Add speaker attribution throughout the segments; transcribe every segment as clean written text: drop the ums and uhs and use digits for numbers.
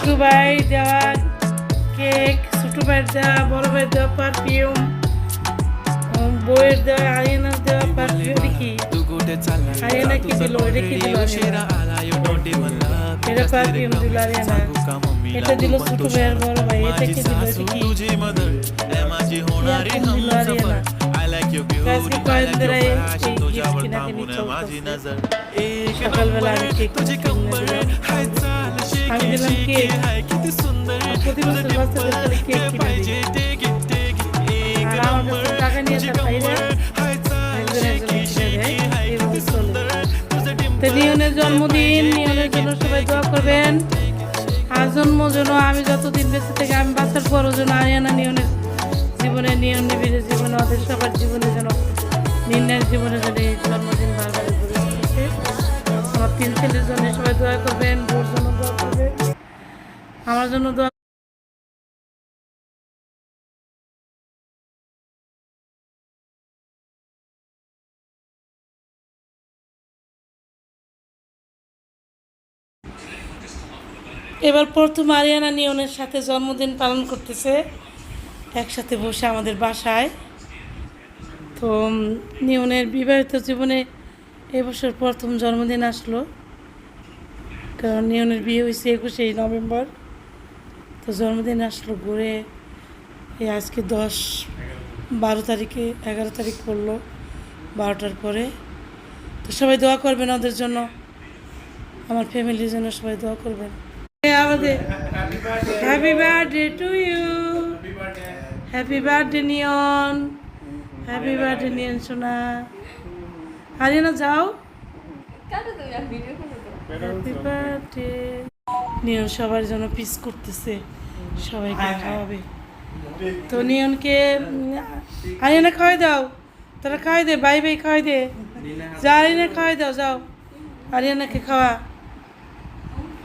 Speaker 1: চিকু ভাই দেওয়া কেক, ছোট ভাইয়ের দেওয়া, বড় ভাইয়ের দেওয়া পারফিউম, বইয়ের দেওয়া, আরিয়ানার দেওয়া পারফিউম। কি আরিয়ানা কি দিল? এটা কি দিল? এটা পারফিউম দিল আরিয়ানা, এটা দিল ছোট ভাইয়ের বড় ভাই। এটা কি দিল? এটা কি পারফিউম দিল আরিয়ানা। আজকে কয়েক দিন ধরে এই গিফট কিনাকিনি চলতেছে। সকালবেলা আমি কেক কিনে দিলাম, আমি দিলাম কেক। প্রতি বছর বাচ্চাদের করে কেক কিনে দিই, আর আমার কাছে টাকা নিয়ে তার বাইরে একজন একজন কিনে দেয়, এইভাবে চলে। তো নিয়নের জন্মদিন, নিয়নের জন্য সবাই দোয়া করবেন। আর জন্ম যেন আমি যতদিন বেঁচে থেকে আমি বাচ্চার পরও যেন আরিয়ানা নিয়নের জীবনে, নিয়ন নিবিড়ের জীবনে, ওদের সবার জীবনে যেন, নির্ণয়ের জীবনে যেন এই জন্মদিন বারবার ঘুরে আসে। আমার 3 ছেলের জন্য সবাই দোয়া করবেন, বোর জন্য দোয়া করবেন, আমার জন্য দোয়া। এবার প্রথম আরিয়ানা নিয়নের সাথে জন্মদিন পালন করতেছে একসাথে বসে আমাদের বাসায়। তো নিয়নের বিবাহিত জীবনে এবছর প্রথম জন্মদিন আসলো, কারণ নিয়নের বিয়ে হয়েছে 21শে নভেম্বর। তো জন্মদিন আসলো ঘুরে, এই আজকে 10-12 তারিখে, 11 তারিখ পড়লো 12টার পরে। তো সবাই দোয়া করবেন ওদের জন্য, আমার ফ্যামিলির জন্য সবাই দোয়া করবেন। আমাদের happy birthday to you, happy birthday Niyon, happy birthday Niyon সোনা। আরিয়ানা যাও, হ্যাপি বার্থডে। নিয়ন সবার জন্য পিস করতেছে, সবাইকে খাওয়াবে। তো নিয়নকে আরিয়ানা খাওয়াই দাও, তোরা খাওয়াই দে, বাই বাই খাওয়াই দে, যা আরিয়ানা খাওয়াই দাও, যাও আরিয়ানাকে খাওয়া।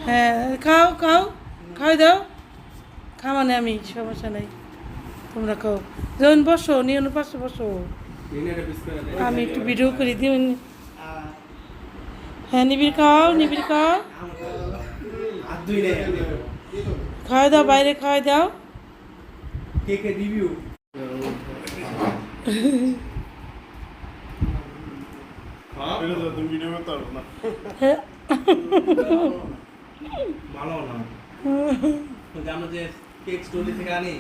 Speaker 1: হ্যাঁ খাও খাও, খাওয়াই দাও, খাওয়ানে আমি, সমস্যা নাই, তোমরা খাও। যখন বসো নিয়নের পাশে বসো, আমি একটু ভিডিও করে দিই। হ্যাঁ নিবিড় খাও, নিবিড় খাও, খাওয়াই দাও, বাইরে খাওয়াই দাও।
Speaker 2: ভালো না, আমরা যে কেক স্টোরি থেকে আনি।